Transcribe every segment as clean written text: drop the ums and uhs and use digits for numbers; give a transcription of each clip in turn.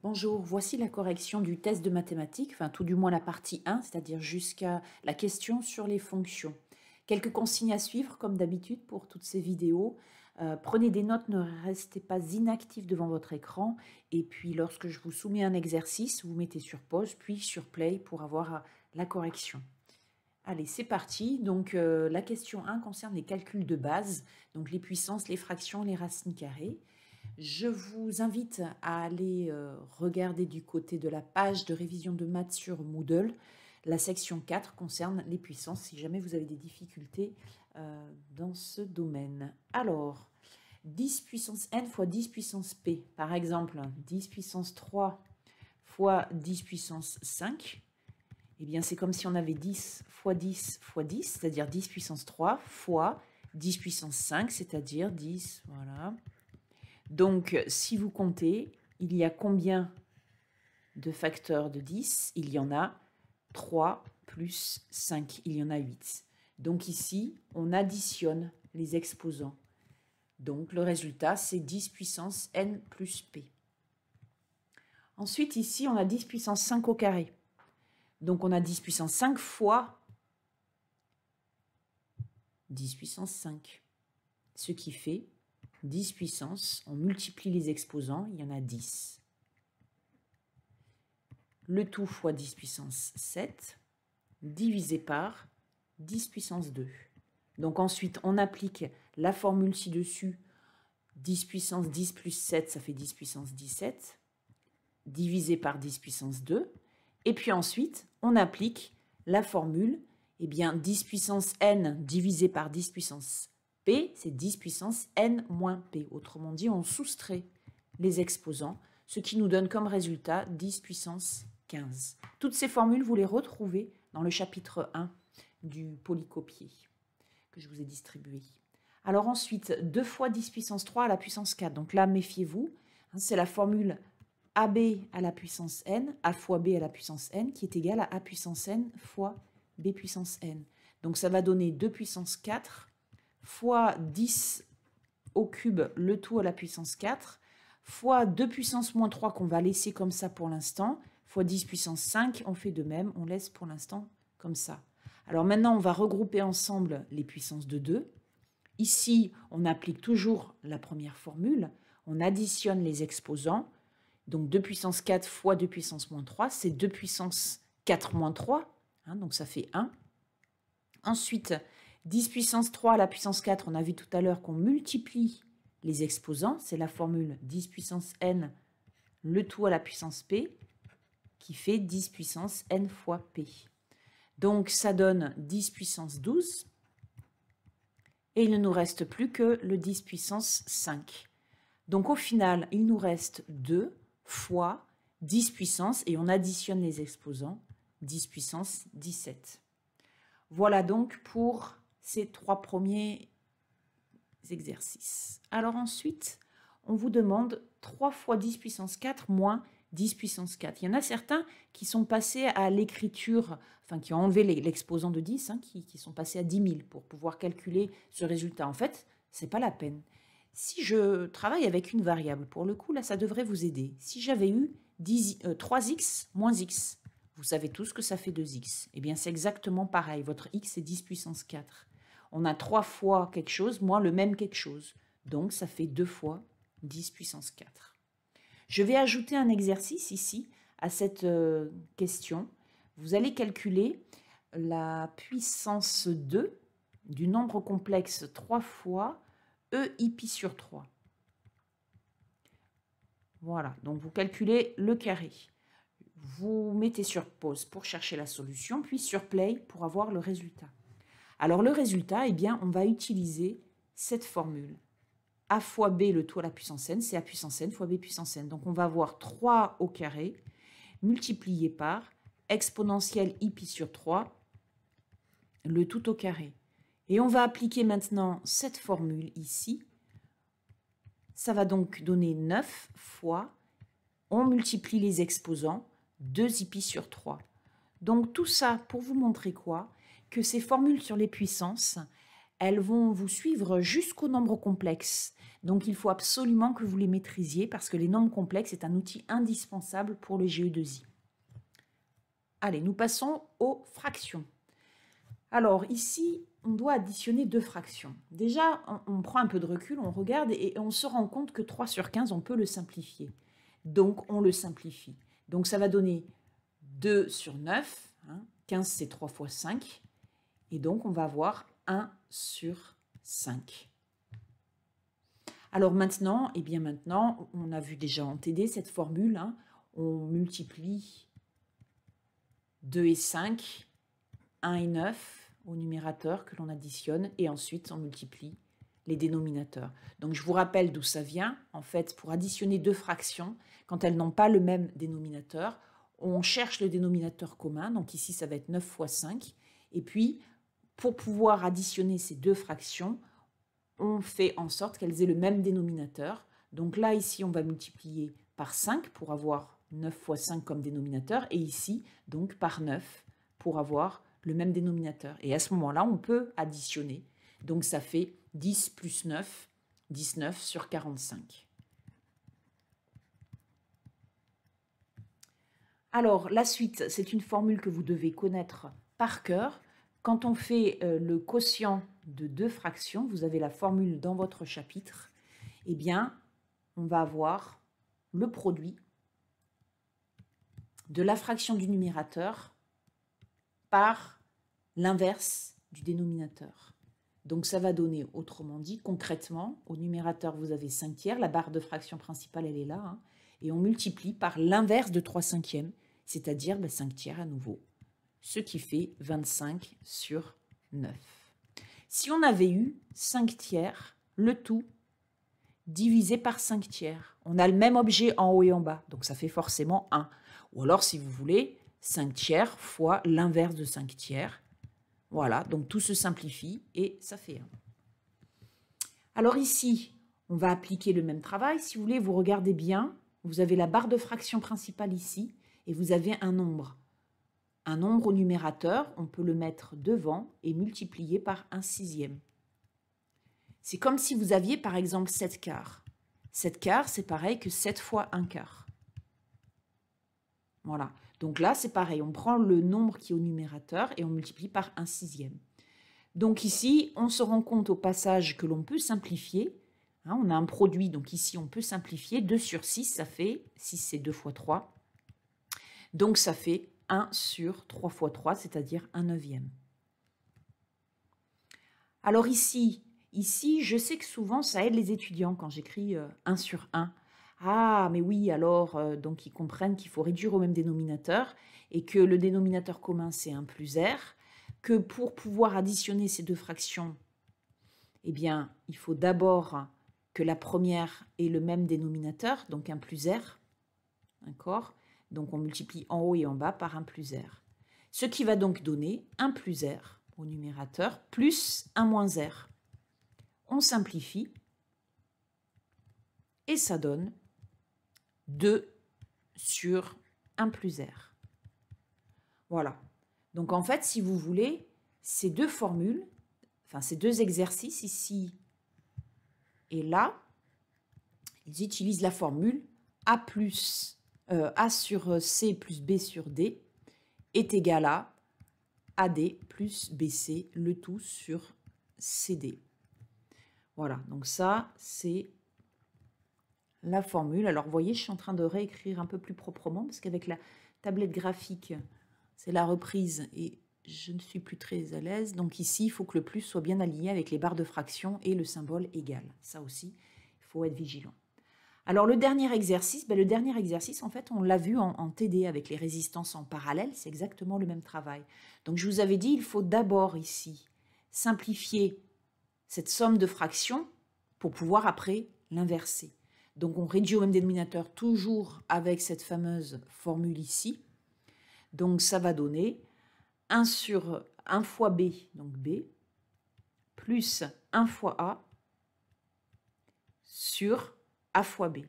Bonjour, voici la correction du test de mathématiques, enfin tout du moins la partie 1, c'est-à-dire jusqu'à la question sur les fonctions. Quelques consignes à suivre, comme d'habitude pour toutes ces vidéos. Prenez des notes, ne restez pas inactif devant votre écran. Et puis lorsque je vous soumets un exercice, vous mettez sur pause, puis sur play pour avoir la correction. Allez, c'est parti. Donc la question 1 concerne les calculs de base, donc les puissances, les fractions, les racines carrées. Je vous invite à aller regarder du côté de la page de révision de maths sur Moodle. La section 4 concerne les puissances, si jamais vous avez des difficultés dans ce domaine. Alors, 10 puissance n fois 10 puissance p. Par exemple, 10 puissance 3 fois 10 puissance 5. Eh bien, c'est comme si on avait 10 fois 10 fois 10, c'est-à-dire 10 puissance 3 fois 10 puissance 5, c'est-à-dire 10, voilà. Donc, si vous comptez, il y a combien de facteurs de 10? Il y en a 3 plus 5, il y en a 8. Donc ici, on additionne les exposants. Donc le résultat, c'est 10 puissance n plus p. Ensuite, ici, on a 10 puissance 5 au carré. Donc on a 10 puissance 5 fois 10 puissance 5, ce qui fait 10 puissance, on multiplie les exposants, il y en a 10. Le tout fois 10 puissance 7, divisé par 10 puissance 2. Donc ensuite, on applique la formule ci-dessus, 10 puissance 10 plus 7, ça fait 10 puissance 17, divisé par 10 puissance 2. Et puis ensuite, on applique la formule, eh bien 10 puissance n divisé par 10 puissance p, c'est 10 puissance n moins p. Autrement dit, on soustrait les exposants, ce qui nous donne comme résultat 10 puissance 15. Toutes ces formules, vous les retrouvez dans le chapitre 1 du polycopier que je vous ai distribué. Alors ensuite, 2 fois 10 puissance 3 à la puissance 4. Donc là, méfiez-vous, c'est la formule AB à la puissance n, A fois B à la puissance n, qui est égale à A puissance n fois B puissance n. Donc ça va donner 2 puissance 4 fois 10 au cube, le tout à la puissance 4, fois 2 puissance moins 3 qu'on va laisser comme ça pour l'instant, fois 10 puissance 5, on fait de même, on laisse pour l'instant comme ça. Alors maintenant, on va regrouper ensemble les puissances de 2. Ici, on applique toujours la première formule, on additionne les exposants. Donc 2 puissance 4 fois 2 puissance moins 3, c'est 2 puissance 4 moins 3, hein, donc ça fait 1. Ensuite, 10 puissance 3 à la puissance 4, on a vu tout à l'heure qu'on multiplie les exposants, c'est la formule 10 puissance n, le tout à la puissance p, qui fait 10 puissance n fois p. Donc ça donne 10 puissance 12, et il ne nous reste plus que le 10 puissance 5. Donc au final, il nous reste 2 fois 10 puissance, et on additionne les exposants, 10 puissance 17. Voilà donc pour ces 3 premiers exercices. Alors ensuite, on vous demande 3 fois 10 puissance 4 moins 10 puissance 4. Il y en a certains qui sont passés à l'écriture, enfin qui ont enlevé l'exposant de 10, hein, qui sont passés à 10 000 pour pouvoir calculer ce résultat. En fait, ce n'est pas la peine. Si je travaille avec une variable, pour le coup, là, ça devrait vous aider. Si j'avais eu 3x moins x, vous savez tous que ça fait 2x. Eh bien, c'est exactement pareil. Votre x est 10 puissance 4. On a 3 fois quelque chose moins le même quelque chose. Donc, ça fait 2 fois 10 puissance 4. Je vais ajouter un exercice ici à cette question. Vous allez calculer la puissance 2 du nombre complexe 3 fois EIpi sur 3. Voilà, donc vous calculez le carré. Vous mettez sur pause pour chercher la solution, puis sur play pour avoir le résultat. Alors le résultat, eh bien, on va utiliser cette formule. A fois B, le tout à la puissance n, c'est A puissance n fois B puissance n. Donc on va avoir 3 au carré multiplié par exponentielle i pi sur 3, le tout au carré. Et on va appliquer maintenant cette formule ici. Ça va donc donner 9 fois, on multiplie les exposants, 2 pi sur 3. Donc tout ça pour vous montrer quoi? Que ces formules sur les puissances, elles vont vous suivre jusqu'au nombre complexe. Donc, il faut absolument que vous les maîtrisiez parce que les nombres complexes est un outil indispensable pour le GE2I. Allez, nous passons aux fractions. Alors, ici, on doit additionner deux fractions. Déjà, on prend un peu de recul, on regarde et on se rend compte que 3 sur 15, on peut le simplifier. Donc, on le simplifie. Donc, ça va donner 2 sur 9. 15, c'est 3 fois 5. Et donc, on va avoir 1 sur 5. Alors maintenant, on a vu déjà en TD cette formule. On multiplie 2 et 5, 1 et 9 au numérateur que l'on additionne. Et ensuite, on multiplie les dénominateurs. Donc, je vous rappelle d'où ça vient. En fait, pour additionner deux fractions, quand elles n'ont pas le même dénominateur, on cherche le dénominateur commun. Donc ici, ça va être 9 fois 5. Et puis, pour pouvoir additionner ces deux fractions, on fait en sorte qu'elles aient le même dénominateur. Donc là, ici, on va multiplier par 5 pour avoir 9 fois 5 comme dénominateur. Et ici, donc par 9 pour avoir le même dénominateur. Et à ce moment-là, on peut additionner. Donc ça fait 10 plus 9, 19 sur 45. Alors, la suite, c'est une formule que vous devez connaître par cœur. Quand on fait le quotient de deux fractions, vous avez la formule dans votre chapitre, eh bien, on va avoir le produit de la fraction du numérateur par l'inverse du dénominateur. Donc, ça va donner, autrement dit, concrètement, au numérateur, vous avez 5 tiers, la barre de fraction principale, elle est là, et on multiplie par l'inverse de 3 cinquièmes, c'est-à-dire 5 tiers à nouveau, ce qui fait 25 sur 9. Si on avait eu 5 tiers, le tout divisé par 5 tiers, on a le même objet en haut et en bas, donc ça fait forcément 1. Ou alors, si vous voulez, 5 tiers fois l'inverse de 5 tiers. Voilà, donc tout se simplifie et ça fait 1. Alors ici, on va appliquer le même travail. Si vous voulez, vous regardez bien, vous avez la barre de fraction principale ici et vous avez un nombre. Un nombre au numérateur, on peut le mettre devant et multiplier par 1/6. C'est comme si vous aviez par exemple 7 quarts. 7 quarts, c'est pareil que 7 fois 1 quart. Voilà. Donc là, c'est pareil. On prend le nombre qui est au numérateur et on multiplie par 1/6. Donc ici, on se rend compte au passage que l'on peut simplifier. On a un produit, donc ici, on peut simplifier. 2 sur 6, ça fait, 6 c'est 2 fois 3. Donc ça fait 1 sur 3 fois 3, c'est-à-dire 1/9. Alors ici, je sais que souvent, ça aide les étudiants quand j'écris 1 sur 1. Ah, mais oui, alors, donc ils comprennent qu'il faut réduire au même dénominateur et que le dénominateur commun, c'est 1 plus r, que pour pouvoir additionner ces deux fractions, eh bien, il faut d'abord que la première ait le même dénominateur, donc 1 plus r, d'accord? Donc on multiplie en haut et en bas par 1 plus r. Ce qui va donc donner 1 plus r au numérateur plus 1 moins r. On simplifie et ça donne 2 sur 1 plus r. Voilà. Donc en fait, si vous voulez, ces deux formules, enfin ces deux exercices ici et là, ils utilisent la formule A sur C plus B sur D est égal à AD plus BC, le tout sur CD. Voilà, donc ça, c'est la formule. Alors, vous voyez, je suis en train de réécrire un peu plus proprement parce qu'avec la tablette graphique, c'est la reprise et je ne suis plus très à l'aise. Donc ici, il faut que le plus soit bien aligné avec les barres de fraction et le symbole égal. Ça aussi, il faut être vigilant. Alors, le dernier exercice, en fait, on l'a vu en TD avec les résistances en parallèle. C'est exactement le même travail. Donc, je vous avais dit, il faut d'abord ici simplifier cette somme de fractions pour pouvoir après l'inverser. Donc, on réduit au même dénominateur toujours avec cette fameuse formule ici. Donc, ça va donner 1 sur 1 fois B, donc B, plus 1 fois A sur A fois B.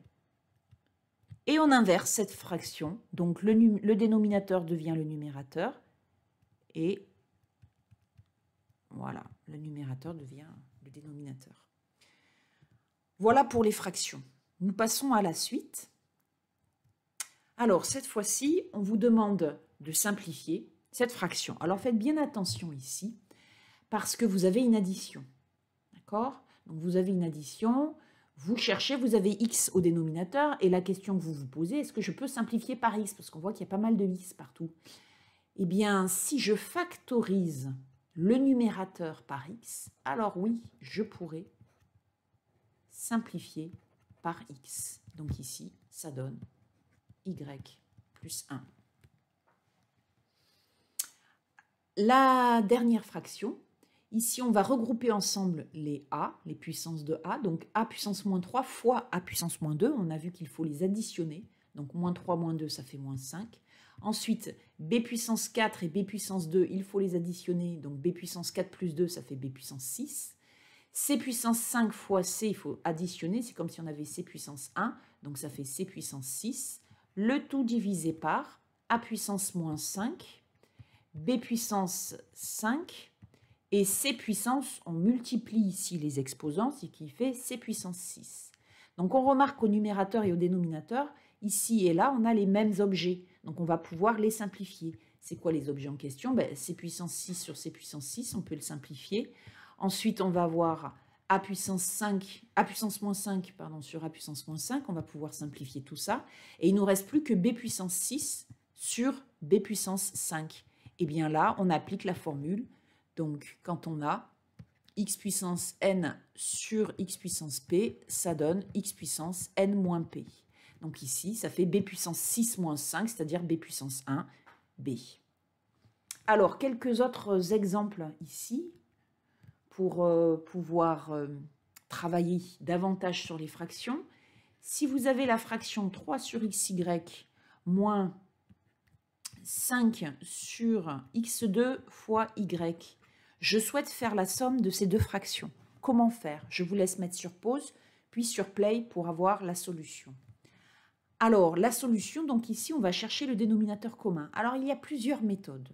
Et on inverse cette fraction. Donc, le dénominateur devient le numérateur. Et voilà, le numérateur devient le dénominateur. Voilà pour les fractions. Nous passons à la suite. Alors, cette fois-ci, on vous demande de simplifier cette fraction. Alors, faites bien attention ici, parce que vous avez une addition. D'accord? Donc, vous avez une addition, vous cherchez, vous avez x au dénominateur, et la question que vous vous posez, est-ce que je peux simplifier par x? Parce qu'on voit qu'il y a pas mal de x partout. Eh bien, si je factorise le numérateur par x, alors oui, je pourrais simplifier par x. Donc ici, ça donne y plus 1. La dernière fraction, ici on va regrouper ensemble les a, les puissances de a, donc a puissance moins 3 fois a puissance moins 2, on a vu qu'il faut les additionner, donc moins 3 moins 2 ça fait moins 5. Ensuite, b puissance 4 et b puissance 2, il faut les additionner, donc b puissance 4 plus 2 ça fait b puissance 6. C puissance 5 fois C, il faut additionner, c'est comme si on avait C puissance 1, donc ça fait C puissance 6. Le tout divisé par A puissance moins 5, B puissance 5, et C puissance, on multiplie ici les exposants, ce qui fait C puissance 6. Donc on remarque au numérateur et au dénominateur, ici et là, on a les mêmes objets, donc on va pouvoir les simplifier. C'est quoi les objets en question? C puissance 6 sur C puissance 6, on peut le simplifier. Ensuite, on va avoir A puissance 5, A puissance moins 5 pardon, sur A puissance moins 5. On va pouvoir simplifier tout ça. Et il ne nous reste plus que B puissance 6 sur B puissance 5. Et bien là, on applique la formule. Donc, quand on a x puissance n sur x puissance p, ça donne x puissance n moins p. Donc ici, ça fait B puissance 6 moins 5, c'est-à-dire B puissance 1, B. Alors, quelques autres exemples ici, pour pouvoir travailler davantage sur les fractions. Si vous avez la fraction 3 sur xy moins 5 sur x2 fois y, je souhaite faire la somme de ces deux fractions. Comment faire? Je vous laisse mettre sur pause, puis sur play pour avoir la solution. Alors, la solution, donc ici, on va chercher le dénominateur commun. Alors, il y a plusieurs méthodes.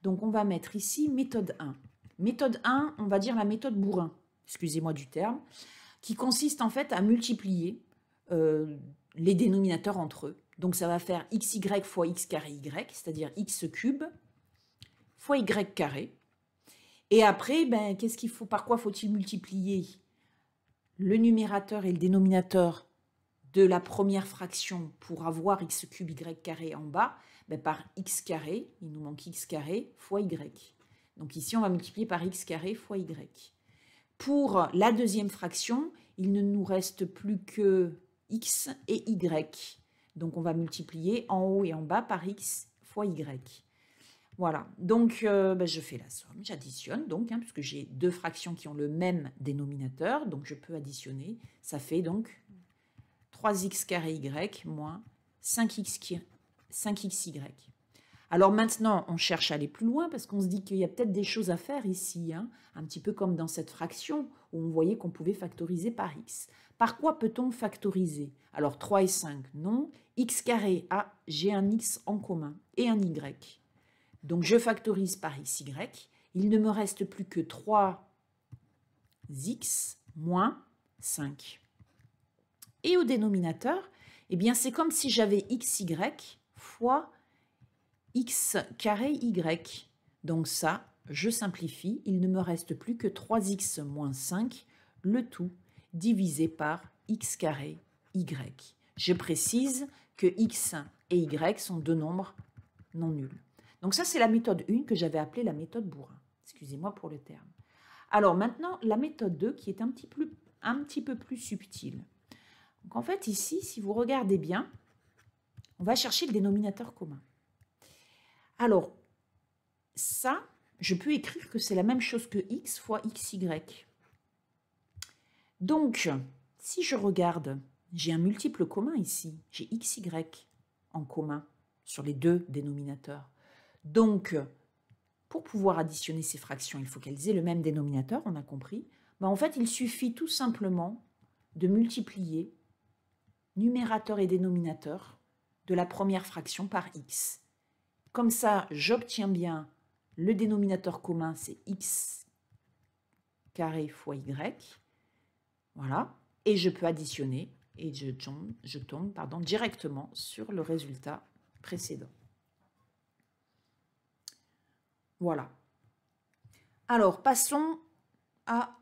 Donc, on va mettre ici méthode 1. Méthode 1, on va dire la méthode bourrin, excusez-moi du terme, qui consiste en fait à multiplier les dénominateurs entre eux. Donc ça va faire xy fois x carré y, c'est-à-dire x cube fois y carré. Et après, qu'est-ce qu'il faut, par quoi faut-il multiplier le numérateur et le dénominateur de la première fraction pour avoir x cube y carré en bas? Par x carré, il nous manque x carré fois y. Donc ici, on va multiplier par x carré fois y. Pour la deuxième fraction, il ne nous reste plus que x et y. Donc on va multiplier en haut et en bas par x fois y. Voilà, donc je fais la somme, j'additionne donc, puisque j'ai deux fractions qui ont le même dénominateur, donc je peux additionner. Ça fait donc 3x carré y moins 5xy. Alors maintenant, on cherche à aller plus loin parce qu'on se dit qu'il y a peut-être des choses à faire ici, un petit peu comme dans cette fraction où on voyait qu'on pouvait factoriser par x. Par quoi peut-on factoriser? Alors 3 et 5, non. X carré, j'ai un x en commun et un y. Donc je factorise par xy. Il ne me reste plus que 3x moins 5. Et au dénominateur, eh bien c'est comme si j'avais xy fois x carré y. Donc ça, je simplifie, il ne me reste plus que 3x moins 5, le tout divisé par x carré y. Je précise que x et y sont deux nombres non nuls. Donc ça, c'est la méthode 1 que j'avais appelée la méthode bourrin. Excusez-moi pour le terme. Alors maintenant, la méthode 2 qui est un petit peu plus subtile. Donc en fait, ici, si vous regardez bien, on va chercher le dénominateur commun. Alors, ça, je peux écrire que c'est la même chose que x fois xy. Donc, si je regarde, j'ai un multiple commun ici. J'ai xy en commun sur les deux dénominateurs. Donc, pour pouvoir additionner ces fractions, il faut qu'elles aient le même dénominateur, on a compris. En fait, il suffit tout simplement de multiplier numérateur et dénominateur de la première fraction par x. Comme ça, j'obtiens bien le dénominateur commun, c'est x carré fois y. Voilà. Et je peux additionner et je tombe directement sur le résultat précédent. Voilà. Alors, passons à...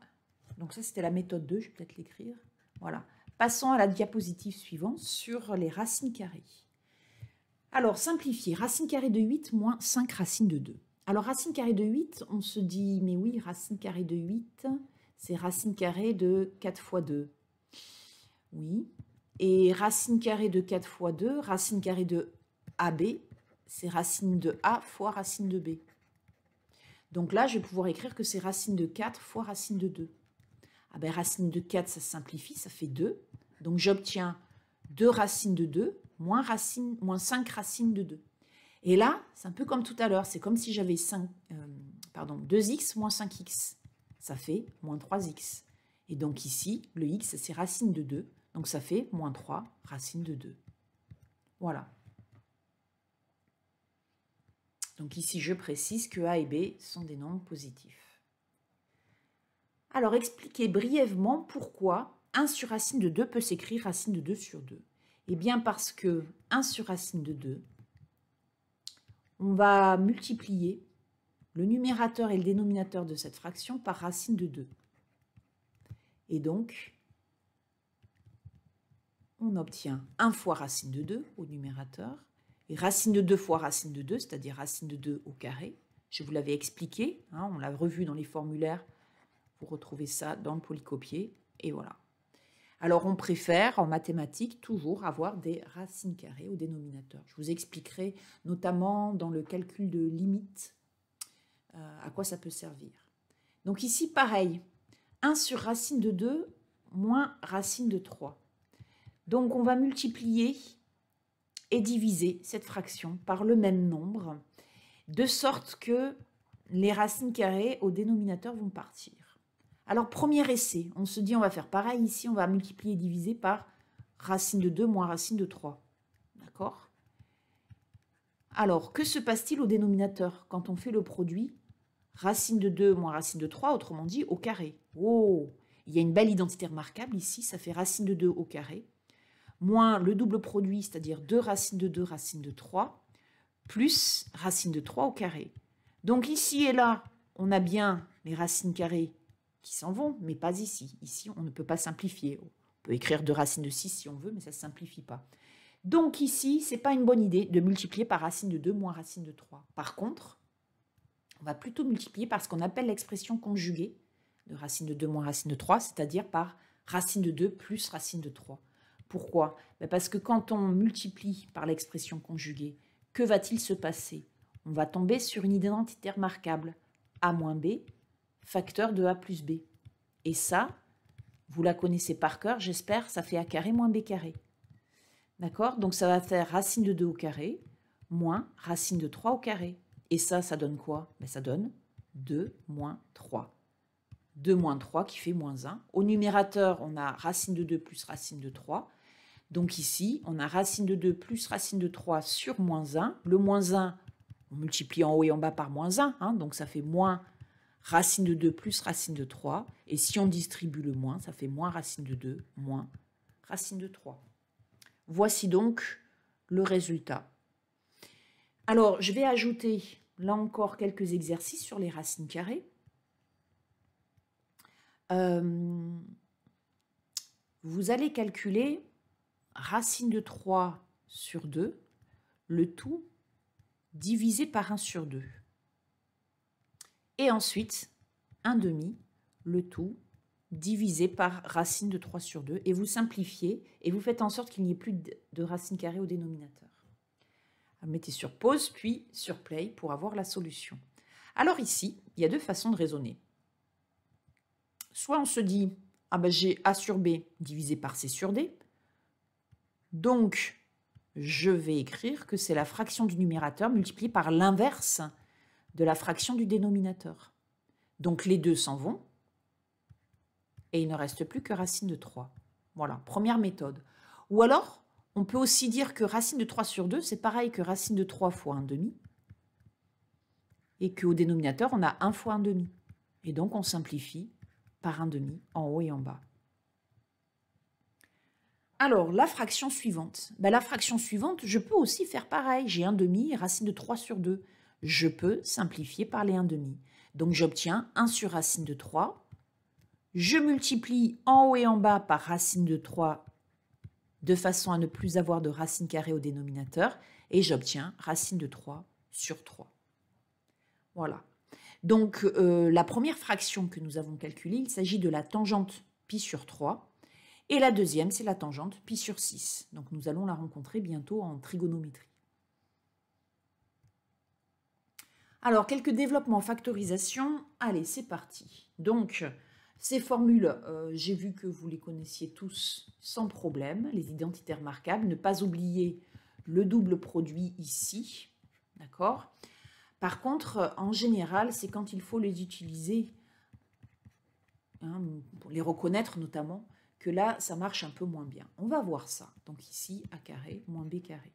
Donc ça, c'était la méthode 2, je vais peut-être l'écrire. Voilà. Passons à la diapositive suivante sur les racines carrées. Alors, simplifier. Racine carrée de 8 moins 5 racines de 2. Alors, racine carrée de 8, on se dit, mais oui, racine carrée de 8, c'est racine carrée de 4 fois 2. Oui. Et racine carrée de 4 fois 2, racine carrée de AB, c'est racine de A fois racine de B. Donc là, je vais pouvoir écrire que c'est racine de 4 fois racine de 2. Ah ben, racine de 4, ça simplifie, ça fait 2. Donc j'obtiens 2 racines de 2 moins 5 racines de 2. Et là, c'est un peu comme tout à l'heure. C'est comme si j'avais 2x moins 5x. Ça fait moins 3x. Et donc ici, le x, c'est racine de 2. Donc ça fait moins 3 racine de 2. Voilà. Donc ici, je précise que A et B sont des nombres positifs. Alors, expliquez brièvement pourquoi 1 sur racine de 2 peut s'écrire racine de 2 sur 2. Eh bien, parce que 1 sur racine de 2, on va multiplier le numérateur et le dénominateur de cette fraction par racine de 2. Et donc, on obtient 1 fois racine de 2 au numérateur, et racine de 2 fois racine de 2, c'est-à-dire racine de 2 au carré. Je vous l'avais expliqué, hein, on l'a revu dans les formulaires, vous retrouvez ça dans le polycopier, et voilà. Alors, on préfère, en mathématiques, toujours avoir des racines carrées au dénominateur. Je vous expliquerai, notamment dans le calcul de limite, à quoi ça peut servir. Donc ici, pareil, 1 sur racine de 2 moins racine de 3. Donc, on va multiplier et diviser cette fraction par le même nombre, de sorte que les racines carrées au dénominateur vont partir. Alors, premier essai, on se dit on va faire pareil ici, on va multiplier et diviser par racine de 2 moins racine de 3. D'accord? Alors, que se passe-t-il au dénominateur quand on fait le produit racine de 2 moins racine de 3, autrement dit au carré? Oh, il y a une belle identité remarquable ici, ça fait racine de 2 au carré, moins le double produit, c'est-à-dire 2 racines de 2 racine de 3, plus racine de 3 au carré. Donc ici et là, on a bien les racines carrées qui s'en vont, mais pas ici. Ici, on ne peut pas simplifier. On peut écrire 2 racines de 6 si on veut, mais ça ne simplifie pas. Donc ici, ce n'est pas une bonne idée de multiplier par racine de 2 moins racine de 3. Par contre, on va plutôt multiplier par ce qu'on appelle l'expression conjuguée de racine de 2 moins racine de 3, c'est-à-dire par racine de 2 plus racine de 3. Pourquoi? Parce que quand on multiplie par l'expression conjuguée, que va-t-il se passer? On va tomber sur une identité remarquable. A moins B, facteur de A plus B. Et ça, vous la connaissez par cœur, j'espère, ça fait A carré moins B carré. D'accord? Donc ça va faire racine de 2 au carré, moins racine de 3 au carré. Et ça donne quoi? Ça donne 2 moins 3. 2 moins 3 qui fait moins 1. Au numérateur, on a racine de 2 plus racine de 3. Donc ici, on a racine de 2 plus racine de 3 sur moins 1. Le moins 1, on multiplie en haut et en bas par moins 1. Hein, donc ça fait moins racine de 2 plus racine de 3. Et si on distribue le moins, ça fait moins racine de 2 moins racine de 3. Voici donc le résultat. Alors, je vais ajouter, là encore, quelques exercices sur les racines carrées. Vous allez calculer racine de 3 sur 2, le tout divisé par 1 sur 2. Et ensuite, 1 demi, le tout divisé par racine de 3 sur 2. Et vous simplifiez et vous faites en sorte qu'il n'y ait plus de racine carrée au dénominateur. Mettez sur pause, puis sur play pour avoir la solution. Alors ici, il y a deux façons de raisonner. Soit on se dit, j'ai A sur B divisé par C sur D. Donc, je vais écrire que c'est la fraction du numérateur multipliée par l'inverse de la fraction du dénominateur. Donc, les deux s'en vont. Et il ne reste plus que racine de 3. Voilà, première méthode. Ou alors, on peut aussi dire que racine de 3 sur 2, c'est pareil que racine de 3 fois 1 demi. Et qu'au dénominateur, on a 1 fois 1 demi. Et donc, on simplifie par 1 demi en haut et en bas. Alors, la fraction suivante. Ben, la fraction suivante, je peux aussi faire pareil. J'ai 1/2 et racine de 3 sur 2. Je peux simplifier par les 1/2. Donc, j'obtiens 1 sur racine de 3. Je multiplie en haut et en bas par racine de 3 de façon à ne plus avoir de racine carrée au dénominateur. Et j'obtiens racine de 3 sur 3. Voilà. Donc, la première fraction que nous avons calculée, il s'agit de la tangente pi sur 3. Et la deuxième, c'est la tangente pi sur 6. Donc, nous allons la rencontrer bientôt en trigonométrie. Alors, quelques développements en factorisation. Allez, c'est parti. Donc, ces formules, j'ai vu que vous les connaissiez tous sans problème. Les identités remarquables. Ne pas oublier le double produit ici. D'accord ? Par contre, en général, c'est quand il faut les utiliser, hein, pour les reconnaître notamment, que là, ça marche un peu moins bien. On va voir ça. Donc ici, a carré moins b carré.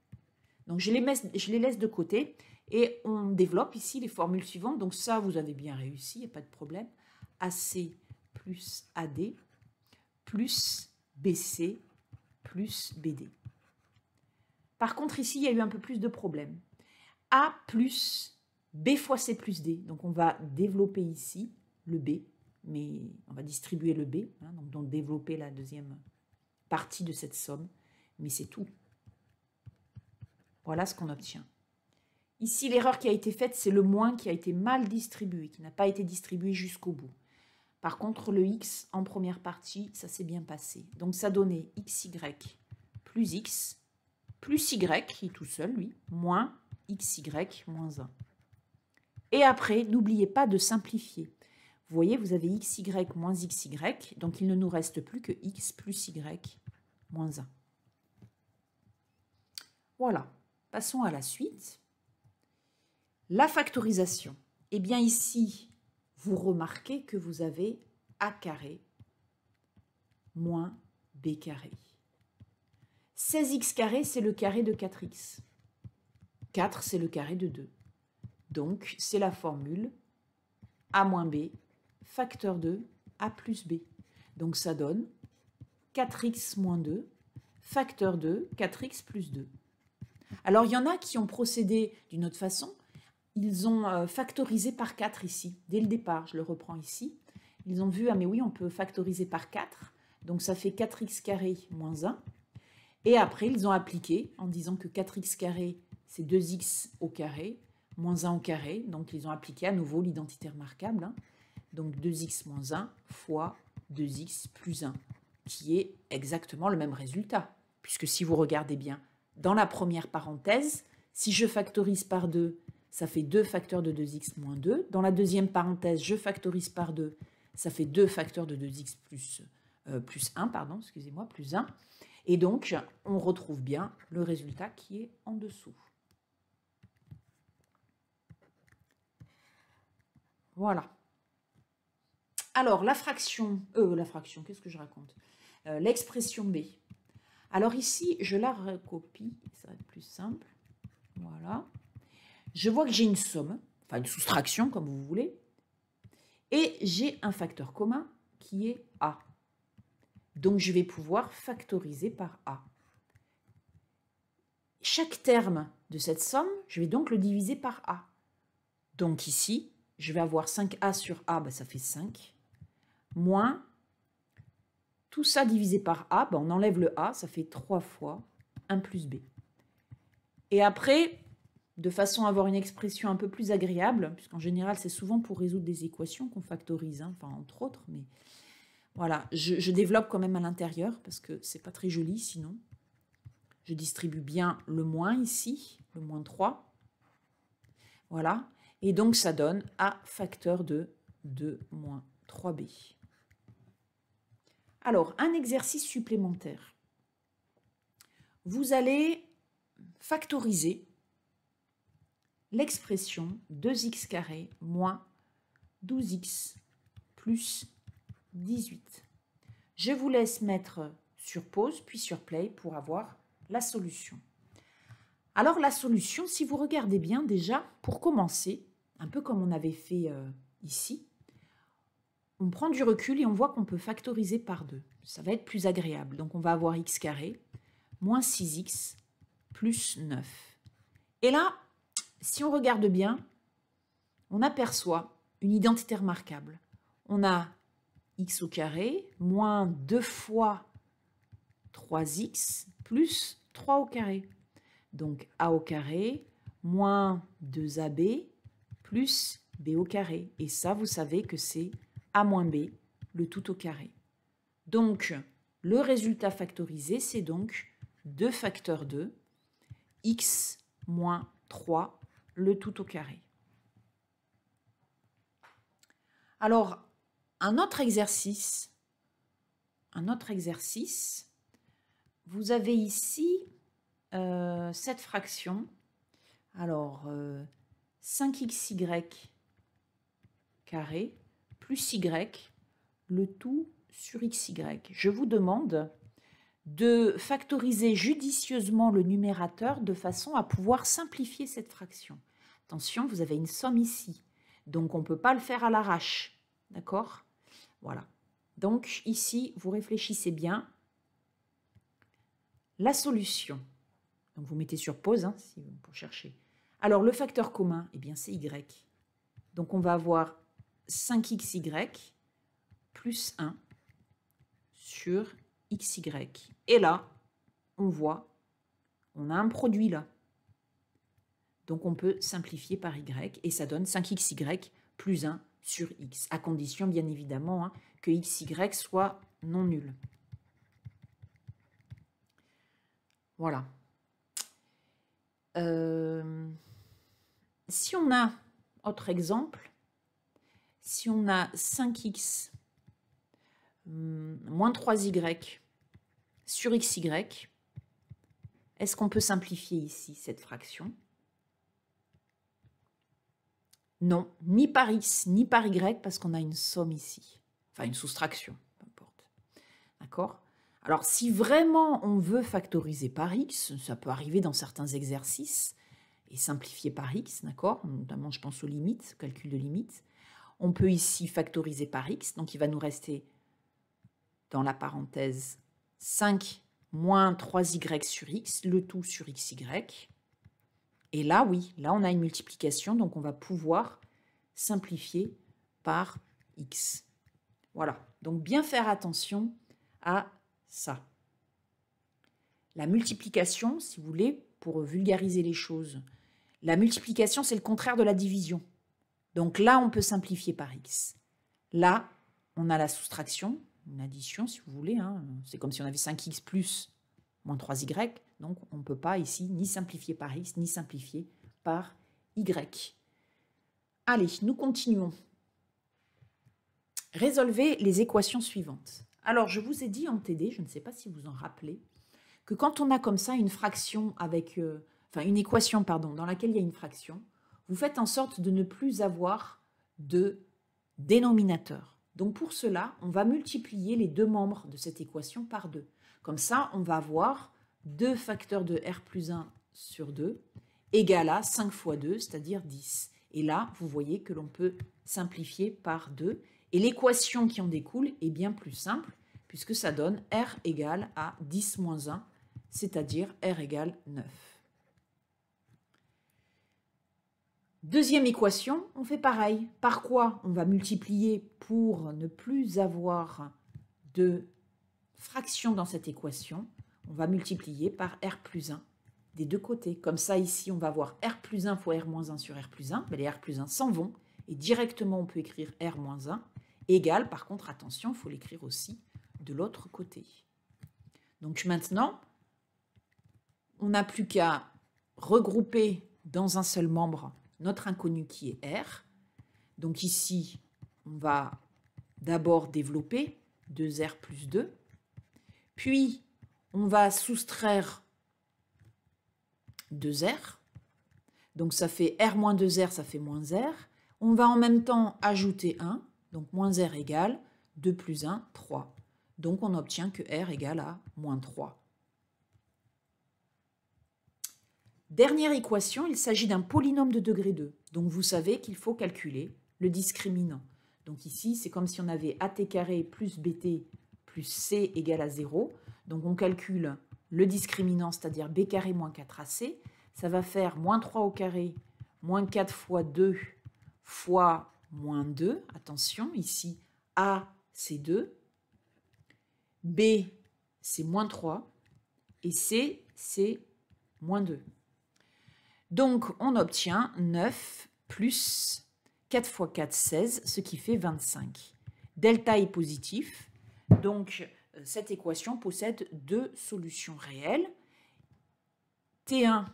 Donc je les laisse de côté et on développe ici les formules suivantes. Donc ça, vous avez bien réussi, il n'y a pas de problème. AC plus AD plus BC plus BD. Par contre, ici, il y a eu un peu plus de problèmes. A plus B fois C plus D. Donc on va développer ici le B, mais on va distribuer le B, hein, donc développer la deuxième partie de cette somme, mais c'est tout. Voilà ce qu'on obtient. Ici, l'erreur qui a été faite, c'est le moins qui a été mal distribué, qui n'a pas été distribué jusqu'au bout. Par contre, le x en première partie, ça s'est bien passé. Donc ça donnait xy plus x, plus y, qui est tout seul, lui, moins xy moins 1. Et après, n'oubliez pas de simplifier. Vous voyez, vous avez xy moins xy, donc il ne nous reste plus que x plus y moins 1. Voilà, passons à la suite. La factorisation. Eh bien ici, vous remarquez que vous avez a carré moins b carré. 16x carré, c'est le carré de 4x. 4, c'est le carré de 2. Donc, c'est la formule a moins b facteur de a plus b. Donc, ça donne 4x moins 2 facteur de 4x plus 2. Alors, il y en a qui ont procédé d'une autre façon. Ils ont factorisé par 4 ici, dès le départ. Je le reprends ici. Ils ont vu, ah mais oui, on peut factoriser par 4. Donc, ça fait 4x carré moins 1. Et après, ils ont appliqué en disant que 4x carré, c'est 2x au carré, moins 1 au carré. Donc, ils ont appliqué à nouveau l'identité remarquable. Hein. Donc, 2x moins 1 fois 2x plus 1, qui est exactement le même résultat. Puisque si vous regardez bien, dans la première parenthèse, si je factorise par 2, ça fait 2 facteurs de 2x moins 2. Dans la deuxième parenthèse, je factorise par 2, ça fait 2 facteurs de 2x plus 1, pardon, excusez-moi, plus 1. Et donc, on retrouve bien le résultat qui est en dessous. Voilà. Alors, la fraction, qu'est-ce que je raconte? L'expression b. Alors ici, je la recopie, ça va être plus simple. Voilà. Je vois que j'ai une somme, enfin une soustraction, comme vous voulez, et j'ai un facteur commun qui est a. Donc, je vais pouvoir factoriser par a. Chaque terme de cette somme, je vais donc le diviser par a. Donc ici, je vais avoir 5a sur a, ben ça fait 5, moins tout ça divisé par a, ben on enlève le a, ça fait 3 fois 1 plus b. Et après, de façon à avoir une expression un peu plus agréable, puisqu'en général, c'est souvent pour résoudre des équations qu'on factorise, hein, enfin entre autres, mais voilà, je développe quand même à l'intérieur, parce que c'est pas très joli sinon. Je distribue bien le moins ici, le moins 3. Voilà. Et donc, ça donne a facteur de 2 moins 3b. Alors, un exercice supplémentaire. Vous allez factoriser l'expression 2x carré moins 12x plus 18. Je vous laisse mettre sur pause puis sur play pour avoir la solution. Alors la solution, si vous regardez bien déjà, pour commencer, un peu comme on avait fait ici, on prend du recul et on voit qu'on peut factoriser par 2. ça va être plus agréable. Donc, on va avoir x carré moins 6x plus 9. Et là, si on regarde bien, on aperçoit une identité remarquable. On a x au carré moins 2 fois 3x plus 3 au carré. Donc a au carré moins 2ab plus b au carré. Et ça, vous savez que c'est a moins b, le tout au carré. Donc, le résultat factorisé, c'est donc 2 facteurs de x moins 3, le tout au carré. Alors, un autre exercice, vous avez ici cette fraction. Alors, 5xy carré plus y, le tout sur xy. Je vous demande de factoriser judicieusement le numérateur de façon à pouvoir simplifier cette fraction. Attention, vous avez une somme ici, donc on ne peut pas le faire à l'arrache. D'accord? Voilà. Donc ici, vous réfléchissez bien. La solution. Donc vous mettez sur pause pour chercher. Alors le facteur commun, eh bien c'est y. Donc on va avoir 5xy plus 1 sur xy. Et là, on voit, on a un produit là. Donc on peut simplifier par y et ça donne 5xy plus 1 sur x, à condition bien évidemment que xy soit non nul. Voilà. Si on a, autre exemple, si on a 5x moins 3y sur xy, est-ce qu'on peut simplifier ici cette fraction? Non, ni par x, ni par y, parce qu'on a une somme ici. Enfin, une soustraction, peu importe. D'accord? Alors, si vraiment on veut factoriser par x, ça peut arriver dans certains exercices, et simplifier par x, d'accord? Notamment, je pense aux limites, calcul de limites. On peut ici factoriser par x, donc il va nous rester dans la parenthèse 5 moins 3y sur x, le tout sur xy. Et là, oui, là on a une multiplication, donc on va pouvoir simplifier par x. Voilà, donc bien faire attention à ça. La multiplication, si vous voulez, pour vulgariser les choses, la multiplication, c'est le contraire de la division. Donc là, on peut simplifier par x. Là, on a la soustraction, une addition, si vous voulez. C'est comme si on avait 5x plus moins 3y. Donc, on ne peut pas ici ni simplifier par x, ni simplifier par y. Allez, nous continuons. Résolvez les équations suivantes. Alors, je vous ai dit en TD, je ne sais pas si vous en rappelez, que quand on a comme ça une fraction avec... une équation, pardon, dans laquelle il y a une fraction, vous faites en sorte de ne plus avoir de dénominateur. Donc pour cela, on va multiplier les deux membres de cette équation par 2. Comme ça, on va avoir 2 facteurs de r plus 1 sur 2 égale à 5 fois 2, c'est-à-dire 10. Et là, vous voyez que l'on peut simplifier par 2. Et l'équation qui en découle est bien plus simple, puisque ça donne r égale à 10 moins 1, c'est-à-dire r égale 9. Deuxième équation, on fait pareil. Par quoi on va multiplier pour ne plus avoir de fraction dans cette équation? On va multiplier par r plus 1 des deux côtés. Comme ça, ici, on va avoir r plus 1 fois r moins 1 sur r plus 1. Mais les r plus 1 s'en vont. Et directement, on peut écrire r moins 1 égale, par contre, attention, il faut l'écrire aussi de l'autre côté. Donc maintenant, on n'a plus qu'à regrouper dans un seul membre notre inconnu qui est r. Donc ici, on va d'abord développer 2r plus 2. Puis, on va soustraire 2r. Donc ça fait r moins 2r, ça fait moins r. On va en même temps ajouter 1. Donc moins r égale 2 plus 1, 3. Donc on obtient que r égale à moins 3. Dernière équation, il s'agit d'un polynôme de degré 2. Donc vous savez qu'il faut calculer le discriminant. Donc ici, c'est comme si on avait at carré plus bt plus c égale à 0. Donc on calcule le discriminant, c'est-à-dire b carré moins 4ac. Ça va faire moins 3 au carré, moins 4 fois 2 fois moins 2. Attention, ici, a, c'est 2. B, c'est moins 3. Et c, c'est moins 2. Donc, on obtient 9 plus 4 fois 4, 16, ce qui fait 25. Delta est positif, donc cette équation possède deux solutions réelles. T1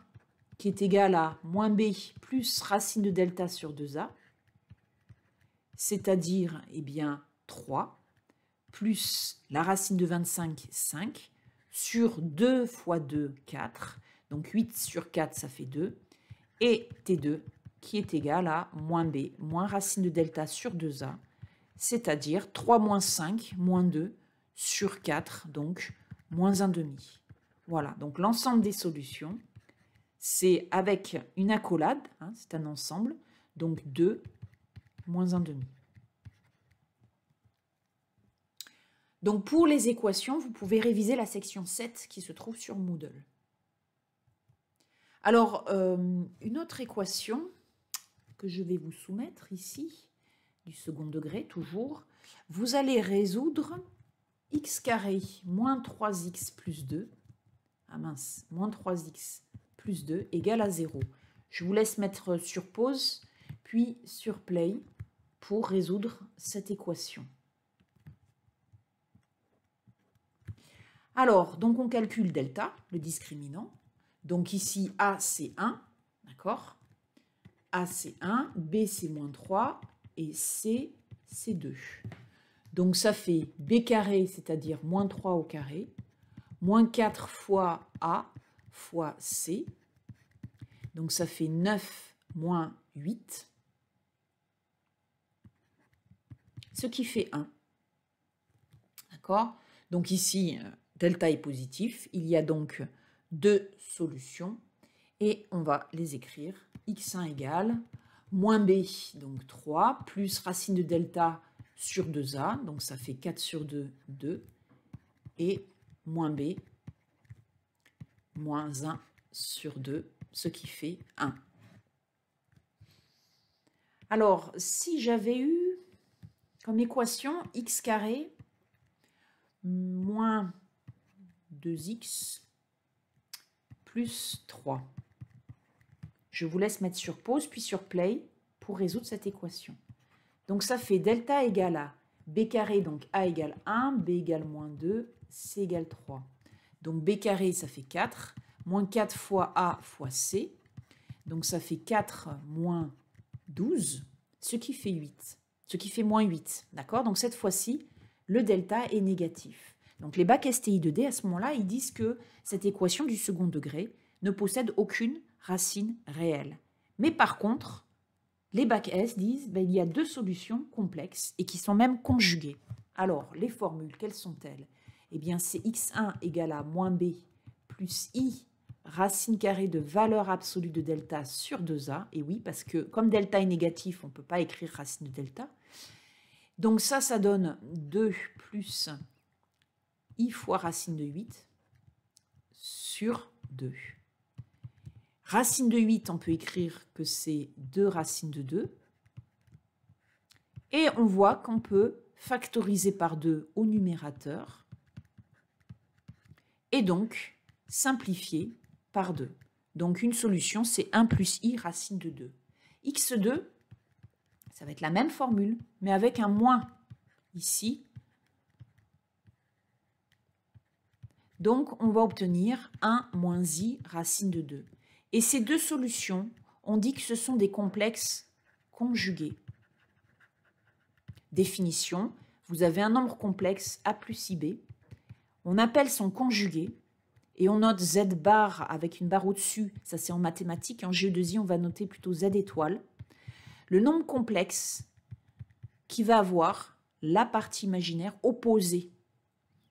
qui est égal à moins b plus racine de delta sur 2a, c'est-à-dire eh bien 3, plus la racine de 25, 5, sur 2 fois 2, 4, donc 8 sur 4, ça fait 2, et T2 qui est égal à moins b moins racine de delta sur 2a, c'est-à-dire 3 moins 5 moins 2 sur 4, donc moins 1 demi. Voilà, donc l'ensemble des solutions, c'est avec une accolade, hein, c'est un ensemble, donc 2 moins 1 demi. Donc pour les équations, vous pouvez réviser la section 7 qui se trouve sur Moodle. Alors, une autre équation que je vais vous soumettre ici, du second degré toujours, vous allez résoudre x carré moins 3x plus 2, ah mince, moins 3x plus 2 égale à 0. Je vous laisse mettre sur pause, puis sur play pour résoudre cette équation. Alors, donc on calcule delta, le discriminant. Donc ici, A, c'est 1, d'accord? A, c'est 1, B, c'est moins 3, et C, c'est 2. Donc ça fait B carré, c'est-à-dire moins 3 au carré, moins 4 fois A fois C. Donc ça fait 9 moins 8, ce qui fait 1. D'accord? Donc ici, delta est positif. Il y a donc deux solutions et on va les écrire. X1 égale moins b, donc 3, plus racine de delta sur 2a, donc ça fait 4 sur 2, 2, et moins b, moins 1 sur 2, ce qui fait 1. Alors, si j'avais eu comme équation x carré moins 2x plus 3. Je vous laisse mettre sur pause puis sur play pour résoudre cette équation. Donc ça fait delta égale à b carré, donc a égale 1, b égale moins 2, c égale 3. Donc b carré, ça fait 4, moins 4 fois a fois c. Donc ça fait 4 moins 12, ce qui fait 8, ce qui fait moins 8. D'accord? Donc cette fois-ci, le delta est négatif. Donc les bacs STI de D, à ce moment-là, ils disent que cette équation du second degré ne possède aucune racine réelle. Mais par contre, les bacs S disent qu'il y a deux solutions complexes et qui sont même conjuguées. Alors, les formules, quelles sont-elles? Eh bien, c'est x1 égale à moins b plus i racine carrée de valeur absolue de delta sur 2a. Et oui, parce que comme delta est négatif, on ne peut pas écrire racine de delta. Donc ça donne 2 plus i fois racine de 8 sur 2. Racine de 8, on peut écrire que c'est 2 racines de 2. Et on voit qu'on peut factoriser par 2 au numérateur et donc simplifier par 2. Donc une solution, c'est 1 plus i racine de 2. x2, ça va être la même formule, mais avec un moins ici. Donc on va obtenir 1 moins i racine de 2. Et ces deux solutions, on dit que ce sont des complexes conjugués. Définition, vous avez un nombre complexe a plus ib. On appelle son conjugué et on note z bar avec une barre au-dessus. Ça, c'est en mathématiques. En G2I, on va noter plutôt z étoile. Le nombre complexe qui va avoir la partie imaginaire opposée.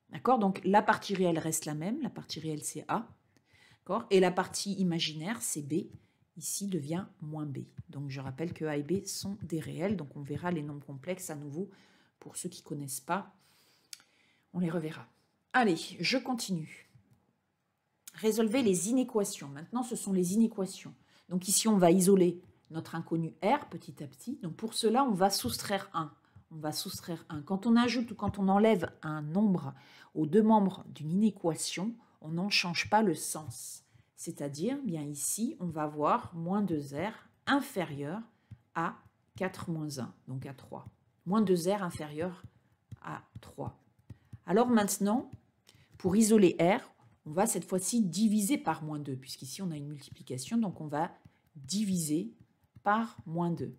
D'accord? Donc, la partie réelle reste la même. La partie réelle, c'est A. Et la partie imaginaire, c'est B, ici devient moins B. Donc je rappelle que A et B sont des réels, donc on verra les nombres complexes à nouveau pour ceux qui ne connaissent pas. On les reverra. Allez, je continue. Résolvez les inéquations. Maintenant, ce sont les inéquations. Donc ici, on va isoler notre inconnu R petit à petit. Donc pour cela, on va soustraire 1. On va soustraire 1. Quand on ajoute ou quand on enlève un nombre aux deux membres d'une inéquation, on n'en change pas le sens. C'est-à-dire, bien ici, on va avoir moins 2R inférieur à 4 moins 1, donc à 3. Moins 2R inférieur à 3. Alors maintenant, pour isoler R, on va cette fois-ci diviser par moins 2, puisqu'ici on a une multiplication, donc on va diviser par moins 2.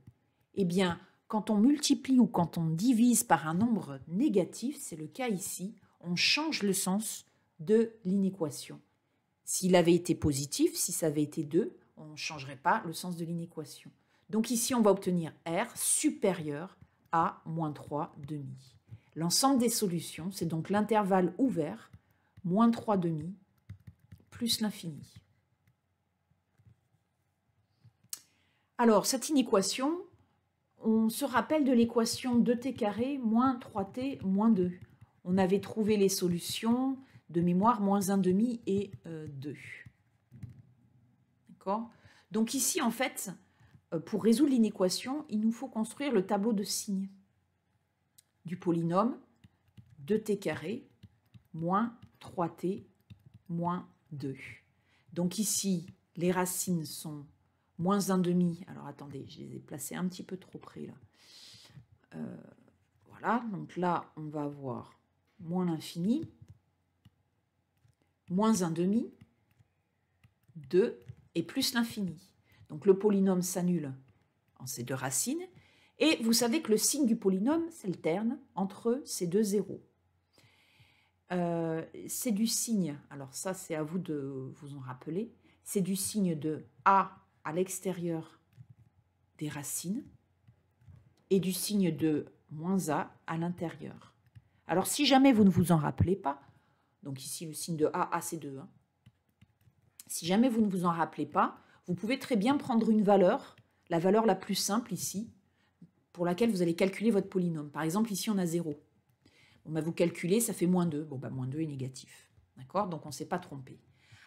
Eh bien, quand on multiplie ou quand on divise par un nombre négatif, c'est le cas ici, on change le sens de l'inéquation. S'il avait été positif, si ça avait été 2, on ne changerait pas le sens de l'inéquation. Donc ici, on va obtenir R supérieur à moins 3 demi. L'ensemble des solutions, c'est donc l'intervalle ouvert, moins 3 demi, plus l'infini. Alors, cette inéquation, on se rappelle de l'équation 2t carré moins 3t moins 2. On avait trouvé les solutions de mémoire, moins 1 demi et 2. D'accord? Donc ici, en fait, pour résoudre l'inéquation, il nous faut construire le tableau de signes du polynôme 2t carré moins 3t moins 2. Donc ici, les racines sont moins 1 demi. Alors attendez, je les ai placées un petit peu trop près là. Voilà, donc là, on va avoir moins l'infini, moins 1 demi, 2 et plus l'infini. Donc le polynôme s'annule en ces deux racines. Et vous savez que le signe du polynôme, c'est le terne entre ces deux zéros. C'est du signe, alors ça c'est à vous de vous en rappeler, c'est du signe de A à l'extérieur des racines et du signe de moins A à l'intérieur. Alors si jamais vous ne vous en rappelez pas, donc ici le signe de A, c'est 2, hein. Si jamais vous ne vous en rappelez pas, vous pouvez très bien prendre une valeur, la valeur la plus simple ici, pour laquelle vous allez calculer votre polynôme. Par exemple, ici on a 0. Bon, bah, vous calculez, ça fait moins 2. Bon, bah, moins 2 est négatif. D'accord? Donc on ne s'est pas trompé.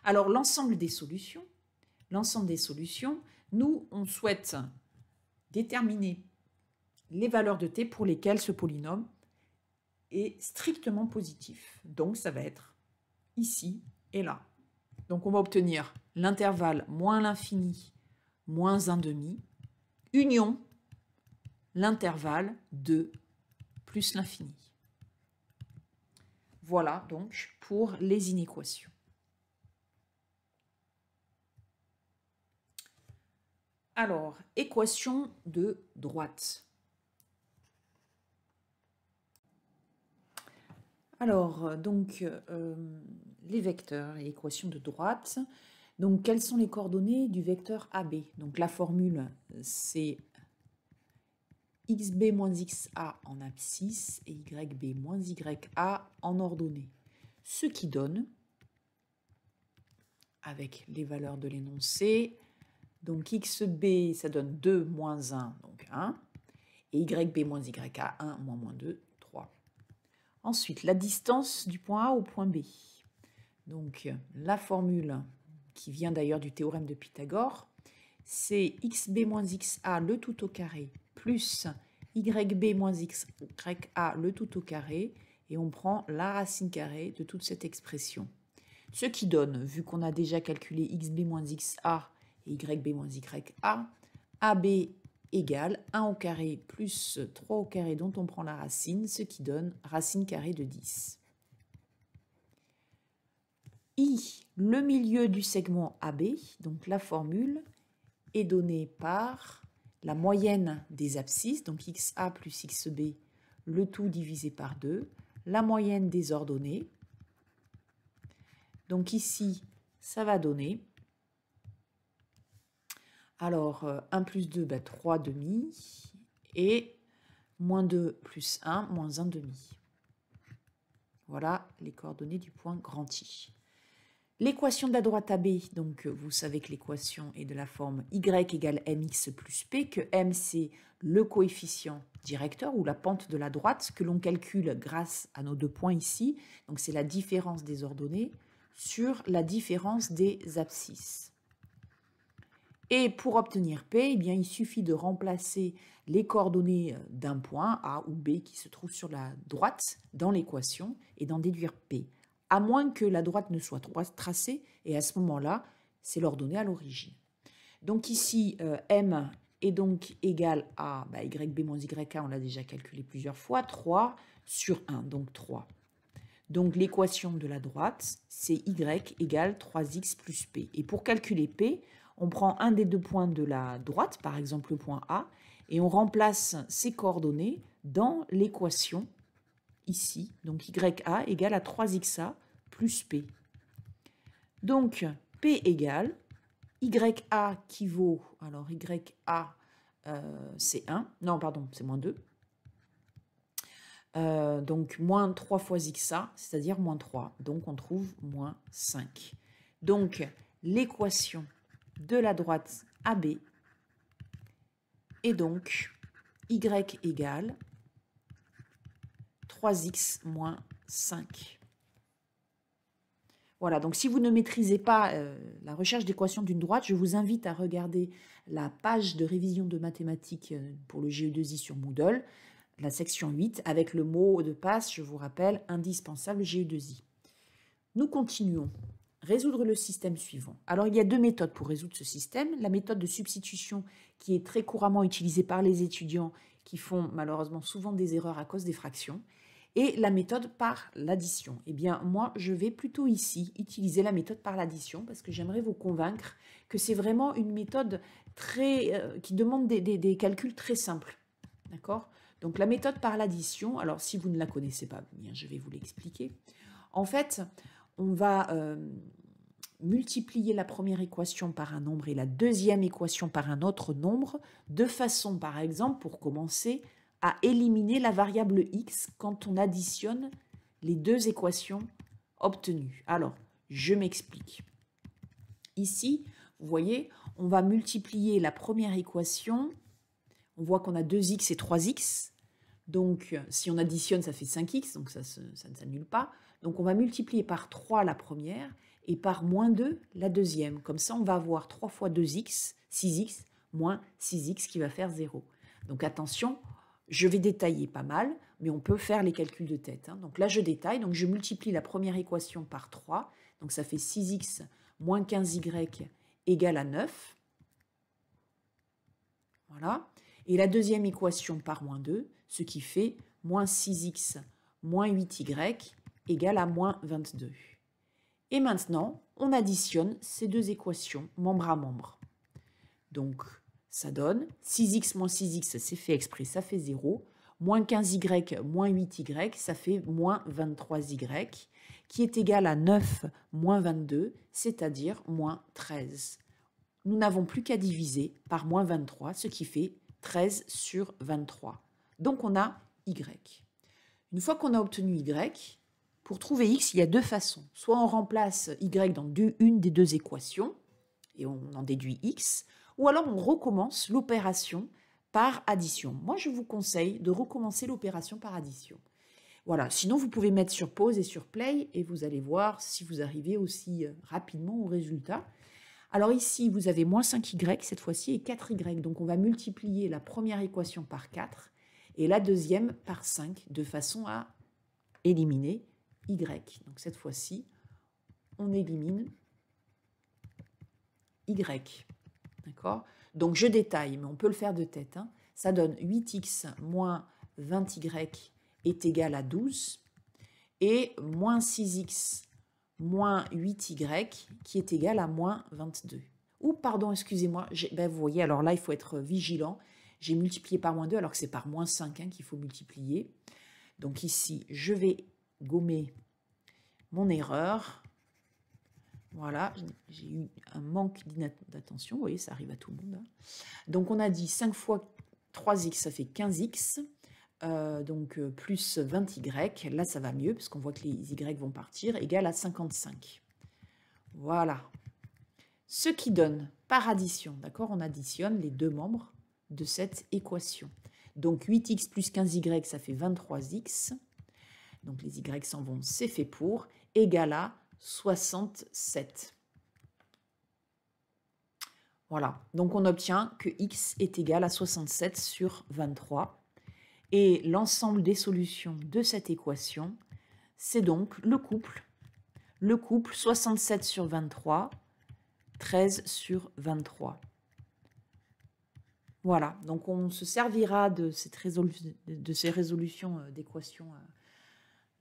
Alors l'ensemble des solutions, nous, on souhaite déterminer les valeurs de t pour lesquelles ce polynôme est strictement positif. Donc ça va être ici et là. Donc on va obtenir l'intervalle moins l'infini moins 1 demi, union l'intervalle 2 plus l'infini. Voilà donc pour les inéquations. Alors, équation de droite. Alors, donc, les vecteurs et équations de droite. Donc, quelles sont les coordonnées du vecteur AB? Donc, la formule, c'est xb moins xa en abscisse et yb moins ya en ordonnée. Ce qui donne, avec les valeurs de l'énoncé, donc xb, ça donne 2 moins 1, donc 1, et yb moins ya, 1 moins 2, 3. Ensuite, la distance du point A au point B. Donc, la formule qui vient d'ailleurs du théorème de Pythagore, c'est xb moins xa le tout au carré plus yb moins ya le tout au carré, et on prend la racine carrée de toute cette expression. Ce qui donne, vu qu'on a déjà calculé xb moins xa et yb moins ya, ab égale 1 au carré plus 3 au carré dont on prend la racine, ce qui donne racine carrée de 10. I, le milieu du segment AB, donc la formule, est donnée par la moyenne des abscisses, donc xa plus xb, le tout divisé par 2, la moyenne des ordonnées. Donc ici, ça va donner, alors 1 plus 2, 3 demi, et moins 2 plus 1, moins 1 demi. Voilà les coordonnées du point grand I. L'équation de la droite AB, donc vous savez que l'équation est de la forme y égale mx plus p, que m c'est le coefficient directeur ou la pente de la droite que l'on calcule grâce à nos deux points ici. Donc c'est la différence des ordonnées sur la différence des abscisses. Et pour obtenir P, eh bien, il suffit de remplacer les coordonnées d'un point, A ou B, qui se trouve sur la droite dans l'équation et d'en déduire P, à moins que la droite ne soit tracée, et à ce moment-là, c'est l'ordonnée à l'origine. Donc ici, M est donc égal à YB moins YA, on l'a déjà calculé plusieurs fois, 3 sur 1, donc 3. Donc l'équation de la droite, c'est Y égale 3x plus P. Et pour calculer P, on prend un des deux points de la droite, par exemple le point A, et on remplace ces coordonnées dans l'équation ici. Donc YA égale à 3XA plus P. Donc P égale YA qui vaut, alors YA c'est 1, non pardon, c'est moins 2. Donc moins 3 fois XA, c'est-à-dire moins 3. Donc on trouve moins 5. Donc l'équation de la droite AB est donc Y égale 3x moins 5. Voilà, donc si vous ne maîtrisez pas la recherche d'équations d'une droite, je vous invite à regarder la page de révision de mathématiques pour le GE2I sur Moodle, la section 8, avec le mot de passe, je vous rappelle, indispensable GE2I. Nous continuons. Résoudre le système suivant. Alors, il y a deux méthodes pour résoudre ce système. La méthode de substitution qui est très couramment utilisée par les étudiants qui font malheureusement souvent des erreurs à cause des fractions. Et la méthode par l'addition. Eh bien, moi, je vais plutôt ici utiliser la méthode par l'addition parce que j'aimerais vous convaincre que c'est vraiment une méthode qui demande des calculs très simples. D'accord ? Donc, la méthode par l'addition, alors si vous ne la connaissez pas, bien, je vais vous l'expliquer. En fait, on va multiplier la première équation par un nombre et la deuxième équation par un autre nombre, de façon, par exemple, pour commencer, à éliminer la variable x quand on additionne les deux équations obtenues. Alors, je m'explique. Ici, vous voyez, on va multiplier la première équation. On voit qu'on a 2x et 3x. Donc, si on additionne, ça fait 5x, donc ça ne s'annule pas. Donc, on va multiplier par 3 la première et par moins 2 la deuxième. Comme ça, on va avoir 3 fois 2x, 6x, moins 6x qui va faire 0. Donc, attention, je vais détailler pas mal, mais on peut faire les calculs de tête. Donc là, je détaille. Donc, je multiplie la première équation par 3. Donc, ça fait 6x moins 15y égale à 9. Voilà. Et la deuxième équation par moins 2, ce qui fait moins 6x moins 8y égale à moins 22. Et maintenant, on additionne ces deux équations membre à membre. Donc, ça donne 6x moins 6x, c'est fait exprès, ça fait 0. Moins 15y moins 8y, ça fait moins 23y, qui est égal à 9 moins 22, c'est-à-dire moins 13. Nous n'avons plus qu'à diviser par moins 23, ce qui fait 13 sur 23. Donc, on a y. Une fois qu'on a obtenu y, pour trouver x, il y a deux façons. Soit on remplace y dans une des deux équations, et on en déduit x, ou alors on recommence l'opération par addition. Moi, je vous conseille de recommencer l'opération par addition. Voilà, sinon vous pouvez mettre sur pause et sur play, et vous allez voir si vous arrivez aussi rapidement au résultat. Alors ici, vous avez moins 5y cette fois-ci et 4y. Donc on va multiplier la première équation par 4 et la deuxième par 5 de façon à éliminer y. Donc cette fois-ci, on élimine y. D'accord ? Donc je détaille, mais on peut le faire de tête. Ça donne 8x moins 20y est égal à 12 et moins 6x moins 8y qui est égal à moins 22. Ou pardon, excusez-moi, vous voyez, alors là, il faut être vigilant. J'ai multiplié par moins 2 alors que c'est par moins 5 qu'il faut multiplier. Donc ici, je vais gommer mon erreur. Voilà, j'ai eu un manque d'attention. Vous voyez, ça arrive à tout le monde. Donc on a dit 5 fois 3x, ça fait 15x. Donc plus 20y, là ça va mieux parce qu'on voit que les y vont partir, égal à 55. Voilà. Ce qui donne, par addition, d'accord, on additionne les deux membres de cette équation. Donc 8x plus 15y, ça fait 23x. Donc les y s'en vont, c'est fait pour, égal à 67. Voilà, donc on obtient que x est égal à 67 sur 23. Et l'ensemble des solutions de cette équation, c'est donc le couple 67 sur 23, 13 sur 23. Voilà, donc on se servira de ces résolutions d'équations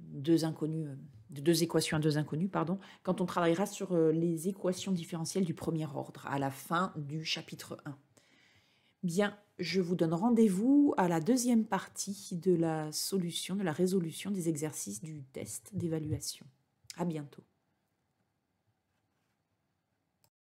de deux équations à deux inconnus, pardon, quand on travaillera sur les équations différentielles du premier ordre, à la fin du chapitre 1. Bien, je vous donne rendez-vous à la deuxième partie de la résolution des exercices du test d'évaluation. À bientôt.